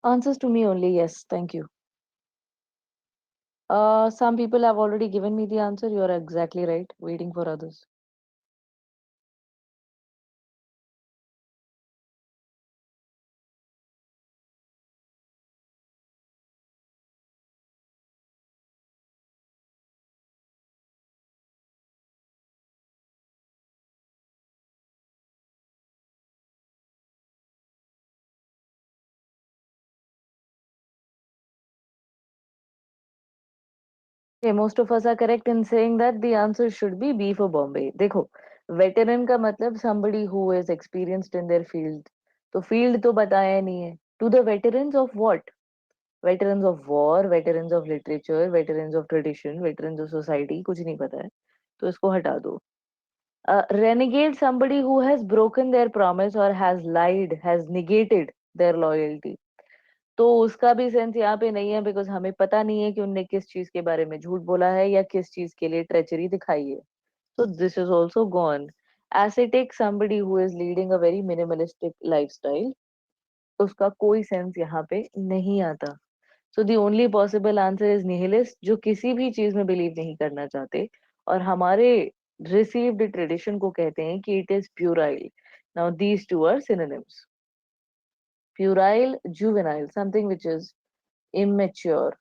Answers to me only, yes, thank you. Some people have already given me the answer. You are exactly right. Waiting for others. Okay, most of us are correct in saying that the answer should be B for Bombay. देखो, veteran का मतलब somebody who is experienced in their field. तो field तो बताया नहीं है. To the veterans of what? Veterans of war, veterans of literature, veterans of tradition, veterans of society, कुछ नहीं पता है. तो इसको हटा दो. Renegade somebody who has broken their promise or has lied, has negated their loyalty. तो उसका भी सेंस यहाँ पे नहीं है बिकॉज हमें पता नहीं है कि उनने किस चीज के बारे में झूठ बोला है या किस चीज के लिए ट्रेचरी दिखाई है. So this is also gone. Ascetic somebody who is leading a very minimalistic lifestyle. उसका कोई सेंस यहाँ पे नहीं आता. So the only possible answer is nihilist जो किसी भी चीज में बिलीव नहीं करना चाहते और हमारे received tradition को कहते हैं कि it is puerile. Now these two are synonyms. Puerile, juvenile, something which is immature.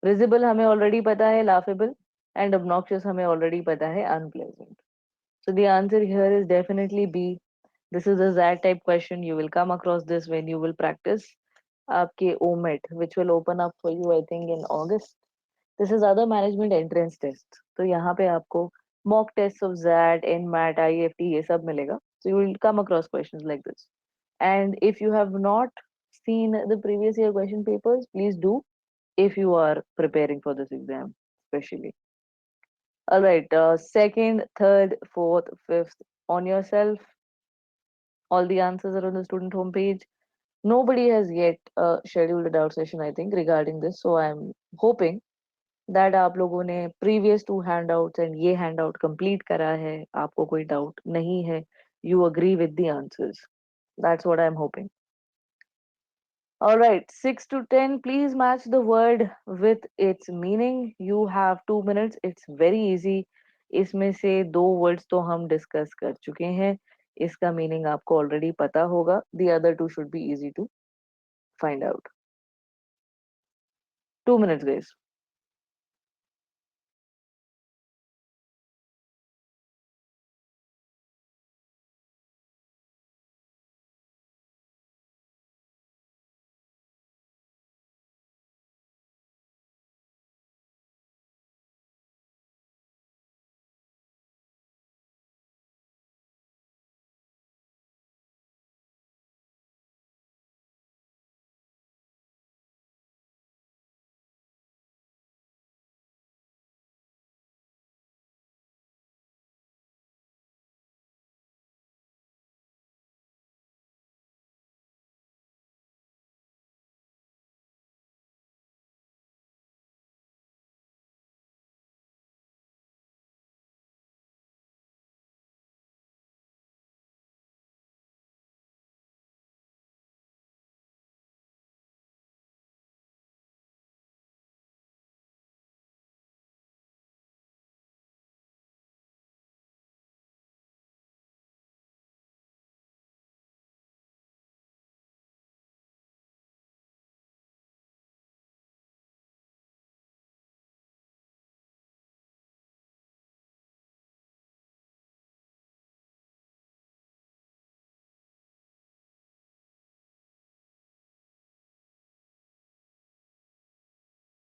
Risible हमें already पता है laughable and obnoxious हमें already पता है unpleasant. So the answer here is definitely B. This is a Z type question. You will come across this when you will practice आपके OMET, which will open up for you I think in August. This is other management entrance test. तो यहाँ पे आपको mock tests of ZAT, NMAT, IFT ये सब मिलेगा. So you will come across questions like this. And if you have not seen the previous year question papers, please do if you are preparing for this exam, especially. All right, second, third, fourth, fifth, on yourself. All the answers are on the student homepage. Nobody has yet scheduled a doubt session, I think, regarding this. So I'm hoping that आप लोगों ने previous two handouts and ये handout complete करा है. आपको कोई doubt नहीं है. You agree with the answers. That's what I'm hoping. All right, 6 to 10, please match the word with its meaning. You have 2 minutes. It's very easy. इसमें से दो words तो हम discuss कर चुके हैं. इसका meaning आपको already पता होगा. The other two should be easy to find out. 2 minutes, guys.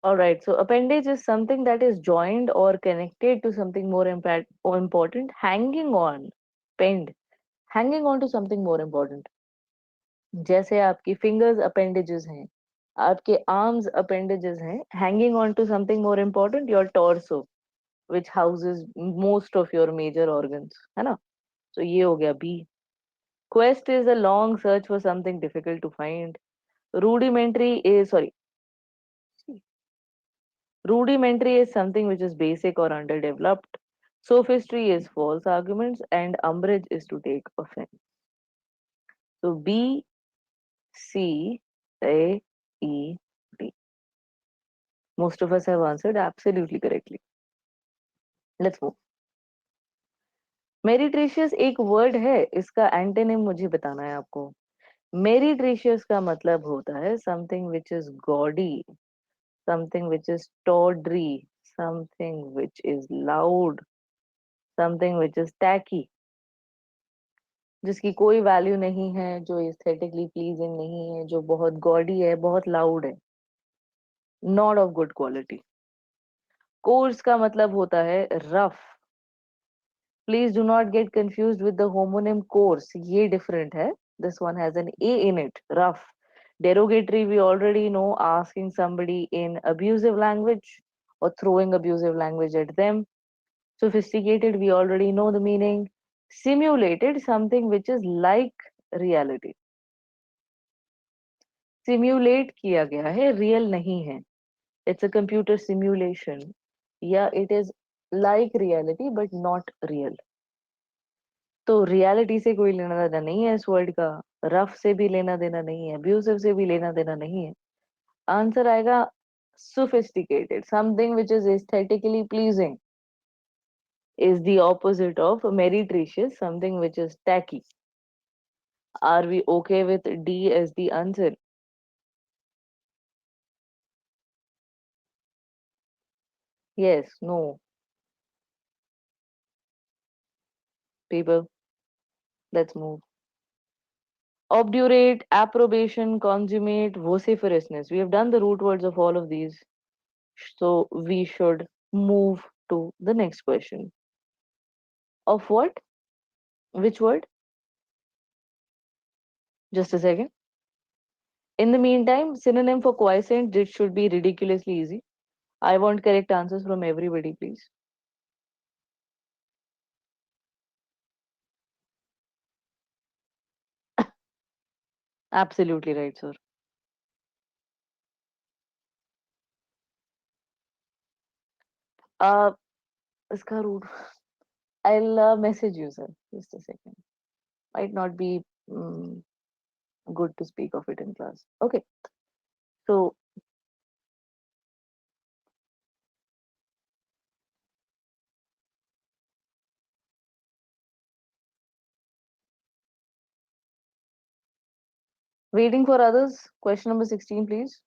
All right, so appendage is something that is joined or connected to something more or important, hanging on, pinned, hanging on to something more important. जैसे आपकी fingers appendages हैं, आपके arms appendages हैं, hanging on to something more important, your torso, which houses most of your major organs, है ना? So ये हो गया B. Quest is a long search for something difficult to find. Rudimentary is, sorry, rudimentary is something which is basic or underdeveloped. Sophistry is false arguments, and umbrage is to take offense. So B, C. A E D. Most of us have answered absolutely correctly. Let's move. मेरिट्रिशियस एक word है, इसका antonym मुझे बताना है आपको. मेरिट्रिशियस का मतलब होता है something which is gaudy, something which is tawdry, something which is loud, something which is tacky, जिसकी कोई वैल्यू नहीं है, जो एस्थेटिकली प्लीजिंग नहीं है, जो बहुत गॉडी है, बहुत लाउड है, not of good quality. Coarse का मतलब होता है rough. Please do not get confused with the homonym course, ये डिफरेंट है. This one has an A in it. Rough. Derogatory, we already know, asking somebody in abusive language or throwing abusive language at them. Sophisticated, we already know the meaning. Simulated, something which is like reality. Simulate किया गया है, real नहीं है. It's a computer simulation. या it is like reality but not real. तो reality से कोई लेना देना नहीं है इस वर्ड का. रफ से भी लेना देना नहीं है, अब्यूसिव से भी लेना देना नहीं है. आंसर आएगा sophisticated. Something which is aesthetically pleasing is the opposite of meretricious, something which is tacky. Are we okay with D as the answer? Yes, no. People, let's move. Obdurate, approbation, consummate, vociferousness. We have done the root words of all of these. So we should move to the next question. Of what? Which word? Just a second. In the meantime, synonym for quiescent, it should be ridiculously easy. I want correct answers from everybody, please. Absolutely right, sir. Uh, iska root. I'll message you, sir. Just a second. Might not be mm, good to speak of it in class. Okay. So, waiting for others. Question number 16, please.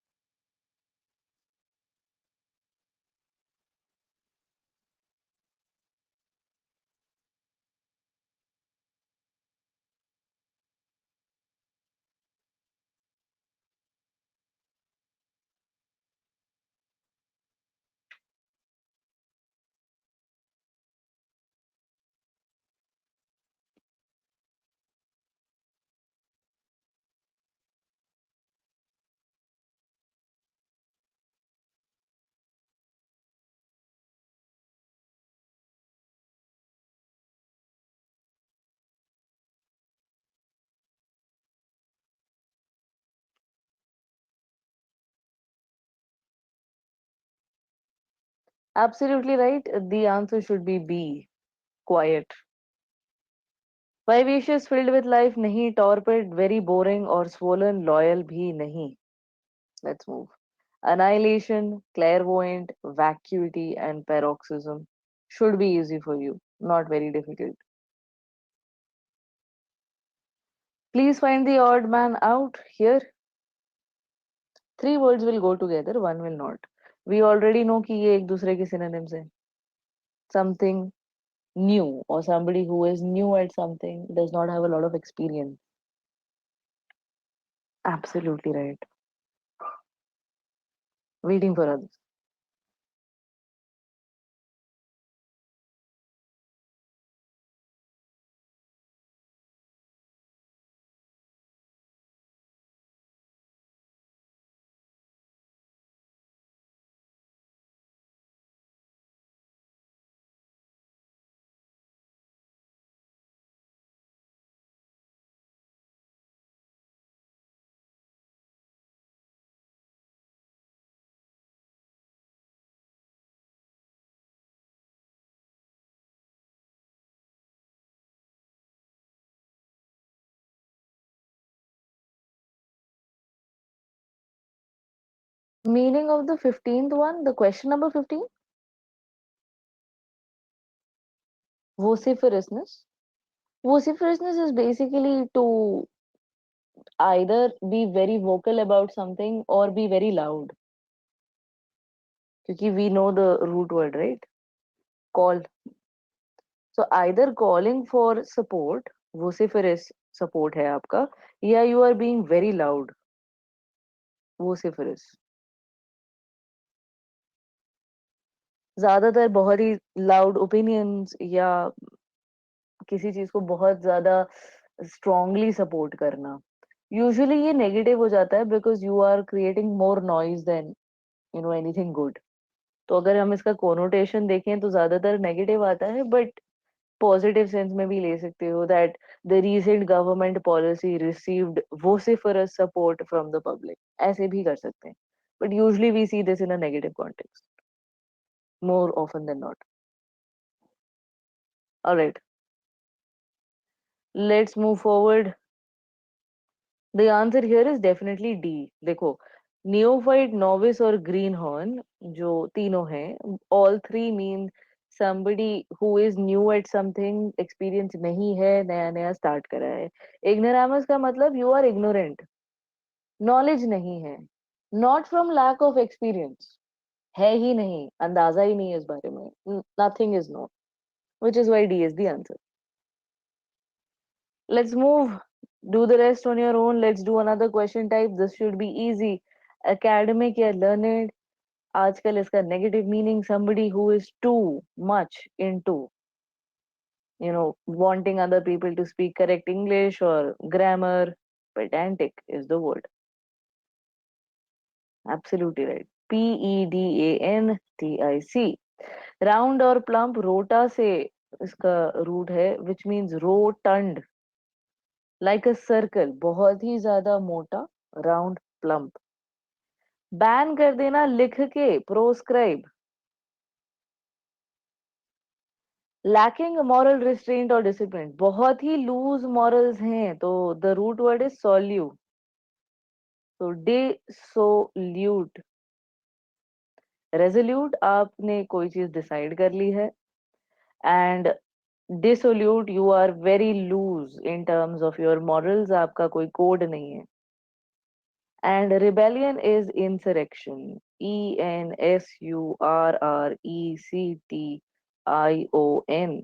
Absolutely right. The answer should be B. Quiet. Vivacious, filled with life, nahi. Torpid, very boring or swollen. Loyal bhi nahi. Let's move. Annihilation, clairvoyant, vacuity, and paroxysm should be easy for you. Not very difficult. Please find the odd man out here. Three words will go together, one will not. We already know कि ये एक दूसरे के synonyms हैं. Something new or somebody who is new at something does not have a lot of experience. Absolutely right. Waiting for others. Meaning of the 15th one, the question number 15? Vociferousness. Vociferousness is basically to either be very vocal about something or be very loud. क्योंकि we know the root word, right? Call. So either calling for support, vociferous support है आपका, या you are being very loud, vociferous. ज्यादातर बहुत ही loud opinions या किसी चीज को बहुत ज्यादा strongly support करना. Usually ये negative हो जाता है because you are creating more noise than anything good. तो अगर हम इसका connotation देखें तो ज्यादातर negative आता है, but पॉजिटिव सेंस में भी ले सकते हो that the recent government policy received vociferous support from the public, ऐसे भी कर सकते हैं, but usually we see this in a negative context more often than not. Alright, let's move forward. The answer here is definitely D. देखो, neophyte, novice और greenhorn जो तीनों हैं, all three mean somebody who is new at something, experience नहीं है, नया नया start करा है. ignoramus का मतलब you are ignorant, नॉलेज नहीं है, not from lack of experience, है ही नहीं, अंदाजा ही नहीं है इस बारे में, nothing is known, which is why D is the answer. Let's move. Do the rest on your own. Let's do another question type. This should be easy. Academic या learned. आजकल इसका negative meaning somebody who is too much into, wanting other people to speak correct English or grammar. Pedantic is the word. Absolutely right. Pedantic. Round और plump rota से इसका root है, which means rotund, like a circle, बहुत ही ज्यादा मोटा, round, plump. Ban कर देना लिख के, प्रोस्क्राइब. लैकिंग मॉरल रिस्ट्रेंट और डिसिप्लिन, बहुत ही लूज मॉरल्स हैं, तो द रूट वर्ड इज सॉल्यू, तो डिसोल्यूट. रेजोल्यूट, आपने कोई चीज डिसाइड कर ली है, and dissolute, you are very loose in terms of your morals, आपका कोई कोड नहीं है. And rebellion is insurrection, insurrection.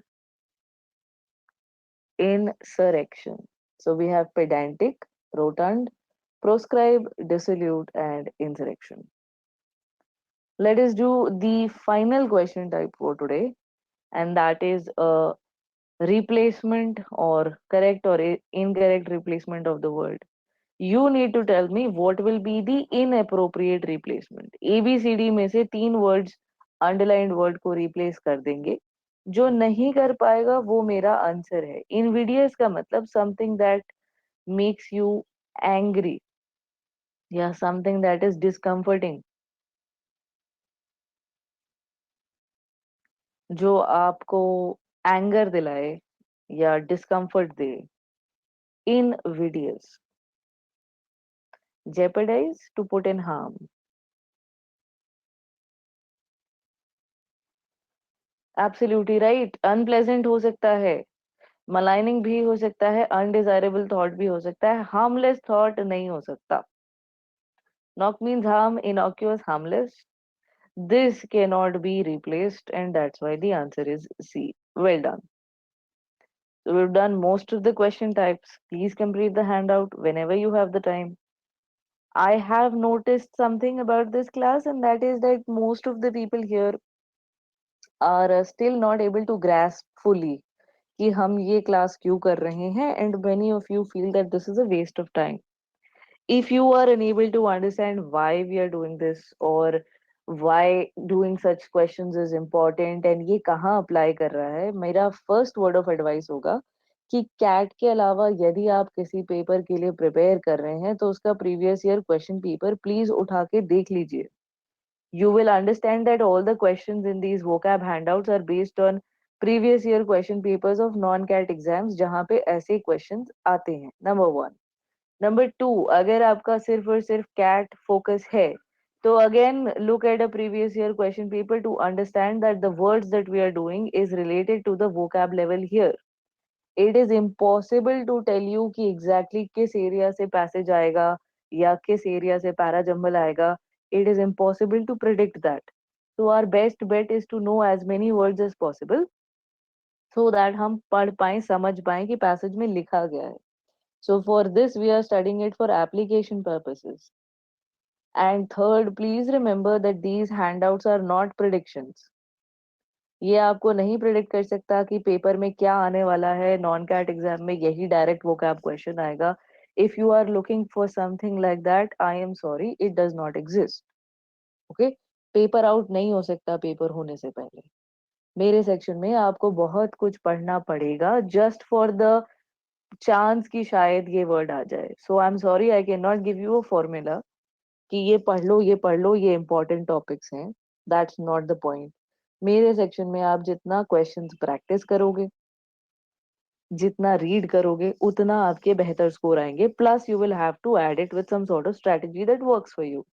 Insurrection. So we have pedantic, rotund, proscribe, dissolute, and insurrection. Let us do the final question type for today, and that is a replacement or correct or incorrect replacement of the word. You need to tell me what will be the inappropriate replacement. ABCD में से 3 words underlined word को replace कर देंगे. जो नहीं कर पाएगा वो मेरा आंसर है. Invidious का मतलब something that makes you angry या something that is discomforting, जो आपको anger दिलाए या discomfort they. Invidious. Jeopardize, to put in harm. Absolutely right. Unpleasant हो सकता है, मलाइनिंग भी हो सकता है, अनडिजायरेबल थॉट भी हो सकता है, हार्मलेस थॉट नहीं हो सकता. Noc means harm, innocuous, harmless. This cannot be replaced, and that's why the answer is C. Well done. So we've done most of the question types. Please complete the handout whenever you have the time. I have noticed something about this class, and that is that most of the people here are still not able to grasp fully कि हम ये class क्यों कर रहे हैं, and many of you feel that this is a waste of time. If you are unable to understand why we are doing this or why doing such questions is important and ये कहाँ apply कर रहा है, मेरा first word of advice होगा कि cat के अलावा यदि आप किसी पेपर के लिए प्रिपेयर कर रहे हैं तो उसका previous year question paper please उठा के देख लीजिए. You will understand that all the questions in these vocab handouts are based on previous year question papers of non-cat exams जहाँ पे ऐसे questions आते हैं. नंबर 1. नंबर 2, अगर आपका सिर्फ और सिर्फ कैट फोकस है So again, look at a previous year question paper to understand that the words that we are doing is related to the vocab level here. It is impossible to tell you कि exactly किस area से passage आएगा या किस area से parajumble आएगा. It is impossible to predict that. So our best bet is to know as many words as possible so that हम पढ़ पाएं समझ पाएं कि passage में लिखा गया है. So for this we are studying it for application purposes. And third, please remember that these handouts are not predictions. ये आपको नहीं प्रिडिक्ट कर सकता कि पेपर में क्या आने वाला है, नॉन कैट एग्जाम में यही डायरेक्ट vocab क्वेश्चन आएगा. If you are looking for something like that, I am sorry, it does not exist. Okay, paper out नहीं हो सकता पेपर होने से पहले. मेरे सेक्शन में आपको बहुत कुछ पढ़ना पड़ेगा जस्ट फॉर द चांस कि शायद ये वर्ड आ जाए. So I am sorry, I can not give you a formula कि ये पढ़ लो ये पढ़ लो ये इंपॉर्टेंट टॉपिक्स हैं. That's not the point. मेरे सेक्शन में आप जितना क्वेश्चंस प्रैक्टिस करोगे, जितना रीड करोगे, उतना आपके बेहतर स्कोर आएंगे. Plus you will have to add it with some sort of strategy that works for you.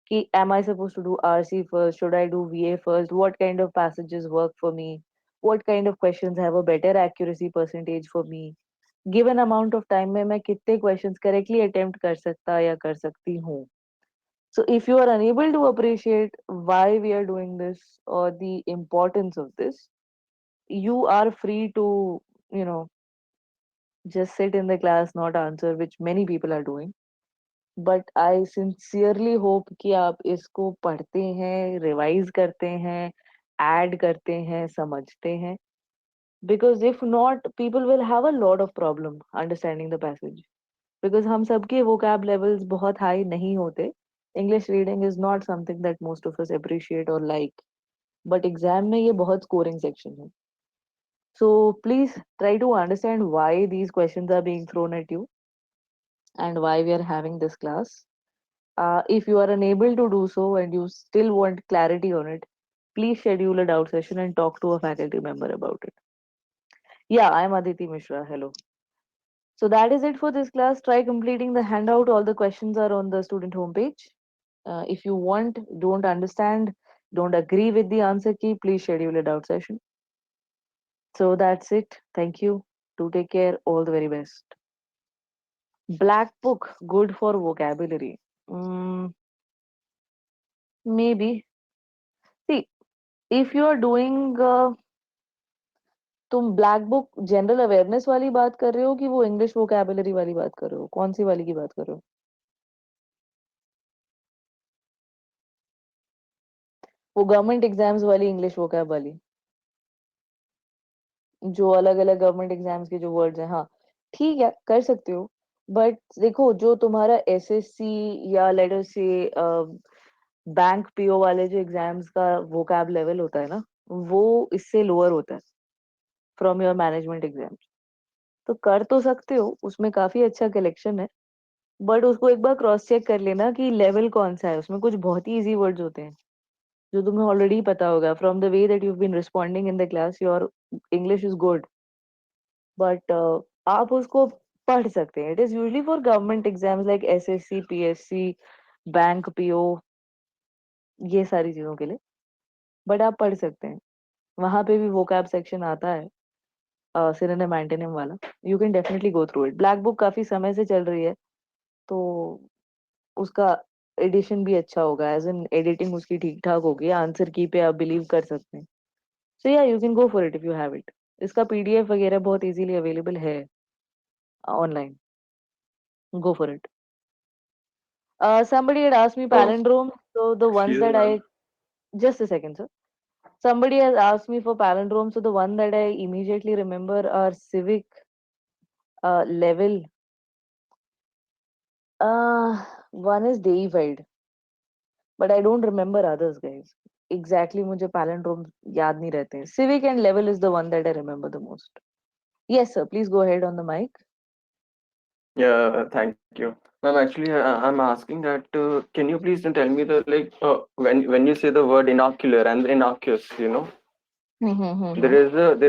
कि am I supposed to do RC first? Should I do VA first? What kind of passages work for me? What kind of questions have a better accuracy percentage for me? Given amount of time में मैं कितने questions correctly attempt कर सकता या कर सकती हूँ. So if you are unable to appreciate why we are doing this or the importance of this, you are free to, you know, just sit in the class, not answer, which many people are doing. But I sincerely hope कि आप इसको पढ़ते हैं, revise करते हैं, add करते हैं, समझते हैं. Because if not, people will have a lot of problem understanding the passage. Because हम सबके vocab levels बहुत high नहीं होते. English reading is not something that most of us appreciate or like. But exam में ये बहुत scoring section है. So please try to understand why these questions are being thrown at you and why we are having this class. If you are unable to do so and you still want clarity on it, please schedule a doubt session and talk to a faculty member about it. Yeah, I'm Aditi Mishra. Hello. So that is it for this class. Try completing the handout. All the questions are on the student homepage. If you want, don't understand, don't agree with the answer key, please schedule a doubt session. So that's it. Thank you. Do take care. All the very best. Black book, good for vocabulary. Maybe. See, if you are doing तुम black book general awareness वाली बात कर रहे हो कि वो English vocabulary वाली बात कर रहे हो? कौन सी वाली की बात कर रहे हो? वो गवर्नमेंट एग्जाम्स वाली इंग्लिश वोकैब वाली, जो अलग अलग गवर्नमेंट एग्जाम्स के जो वर्ड्स हैं. हाँ, ठीक है, कर सकते हो. बट देखो, जो तुम्हारा एसएससी या लेटर से बैंक पीओ वाले जो एग्जाम्स का वोकैब लेवल होता है ना, वो इससे लोअर होता है फ्रॉम योर मैनेजमेंट एग्जाम. तो कर तो सकते हो, उसमें काफी अच्छा कलेक्शन है. बट उसको एक बार क्रॉस चेक कर लेना कि लेवल कौन सा है. उसमें कुछ बहुत ही इजी वर्ड्स होते हैं जो तुम्हें ऑलरेडी पता होगा. From the way that you been responding in the class, your English is good. But आप उसको पढ़ सकते हैं. It is usually for government exams like SSC, PSC, bank PO, ये सारी चीजों के लिए. बट आप पढ़ सकते हैं. वहां पे भी वोकैब सेक्शन आता है, सिनोनिम एंटोनिम वाला. You can definitely go through it. Black book काफी समय से चल रही है, तो उसका एडिशन भी अच्छा होगा. एज इन एडिटिंग उसकी ठीक ठाक होगी. आंसर की पे आप बिलीव कर सकते हैं. सो या, you can go for it if you have it. इसका पीडीएफ वगैरह बहुत इजीली अवेलेबल है online. Go for it. Somebody had asked me Oh, palindrome, so the ones excuse that me. I just a second, sir. Somebody has asked me for palindrome, so the one that I immediately remember are civic level. One is deified, but I don't remember others, guys. Exactly, मुझे palindrome याद नहीं रहते हैं. Civic and level is the one that I remember the most. Yes, sir. Please go ahead on the mic. Yeah, thank you. Ma'am, actually, I'm asking that can you please tell me the like when you say the word inocular and innocuous, there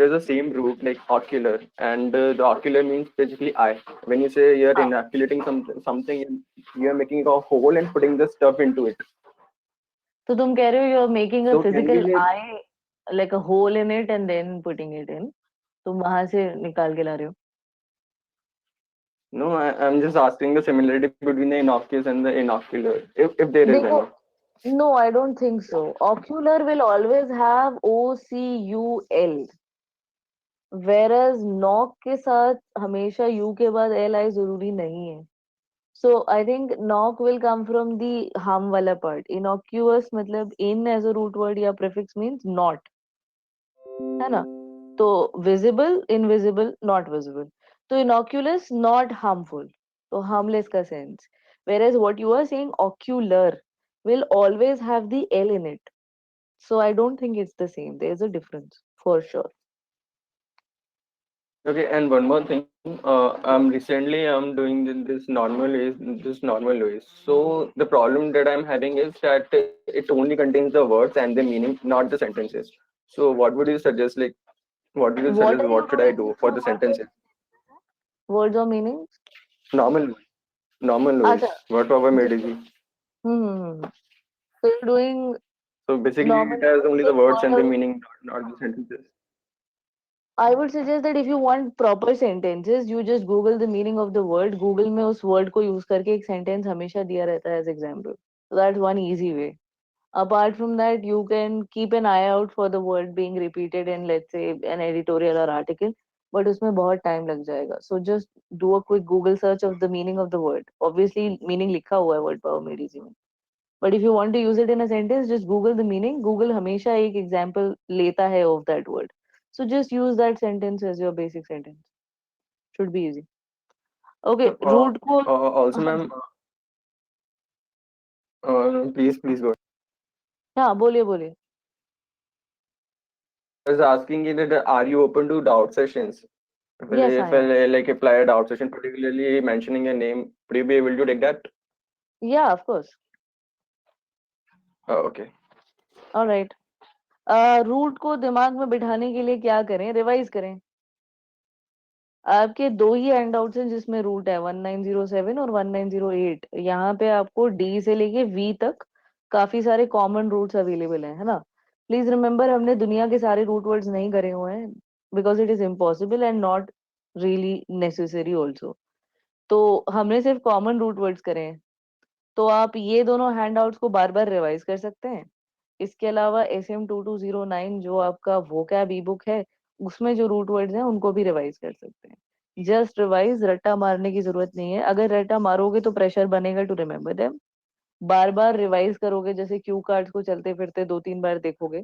is a same root like ocular, and the ocular means basically eye. When you say you're हाँ. inoculating something, you're making a hole and putting the stuff into it. तो तुम कह रहे हो you are making a So can we physical like I, like a hole in it and then putting it in, तुम वहां से निकाल के ला रहे हो? no? I'm just asking the similarity between the innocuous and the inocular, if there is देखो, any. No I don't think so. Ocular will always have OCUL, whereas knock के साथ हमेशा यू के बाद एल आई जरूरी नहीं है. So I think noc will come from the हम वाला पार्ट. इनॉक्यूअस मतलब in as a root word या प्रीफिक्स मीन्स नॉट, है ना? तो विजिबल, इनविजिबल, नॉट विजिबल. तो इनोक्यूलस नॉट हार्मफुल, तो हार्मलेस का sense. whereas what you are saying ocular will always have the L in it, so I don't think it's the same. There's a difference for sure. Okay, and one more thing. I'm doing this normal ways. So the problem that I'm having is that it only contains the words and the meaning, not the sentences. So what would you suggest? Like, what would you suggest? What are What you should I doing do with for the the sentences? words or meanings? Normal, normal Acha. ways. What our made is. So you're doing So basically, it normally has only the using words word and the or, meaning, not the sentences. I would suggest that if you want proper sentences, you just Google the meaning of the word. Google में उस word को use करके एक sentence हमेशा दिया रहता है as example. So that's one easy way. Apart from that, you can keep an eye out for the word being repeated in, let's say, an editorial or article. But उसमें बहुत time लग जाएगा. So just do a quick Google search of the meaning of the word. Obviously, meaning लिखा हुआ है word power में easy में. But if you want to use it in a sentence, just Google the meaning. Google हमेशा एक example लेता है of that word. So just use that sentence as your basic sentence. Should be easy. Okay, So, root को. also, हाँ ma'am, ji. please go. हाँ, बोलिए बोलिए. I was asking you that are you open to doubt sessions? Yes, I If am. I like apply a doubt session, particularly mentioning a name, would you be able to take that? Yeah, of course. Oh, okay. All right. Root को दिमाग में बिठाने के लिए क्या करें? Revise करें. आपके दो ही हैंडआउट्स हैं जिसमें रूट है, 1907 और 1908. यहाँ पे आपको डी से लेके वी तक काफी सारे कॉमन रूट्स अवेलेबल हैं, है ना? प्लीज रिमेम्बर, हमने दुनिया के सारे रूट वर्ड्स नहीं करे हुए हैं, because it is impossible and not really necessary also. तो हमने सिर्फ कॉमन रूट वर्ड्स करे हैं. तो आप ये दोनों हैंडआउट्स को बार बार रिवाइज कर सकते हैं. इसके अलावा SM2209 जो आपका वोकैब ई बुक है, उसमें जो रूट वर्ड्स हैं उनको भी रिवाइज कर सकते हैं. जस्ट रिवाइज, रट्टा मारने की जरूरत नहीं है. अगर रट्टा मारोगे तो प्रेशर बनेगा टू रिमेम्बर देम. बार बार रिवाइज करोगे, जैसे क्यू कार्ड्स को चलते फिरते दो तीन बार देखोगे,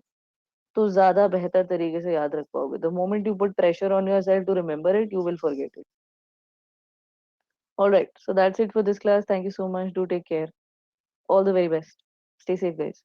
तो ज्यादा बेहतर तरीके से याद रख पाओगे. The moment you put pressure on yourself to remember it, you will forget it. Alright, so that's it for this class. Thank you so much. Do take care. All the very best. Stay safe guys.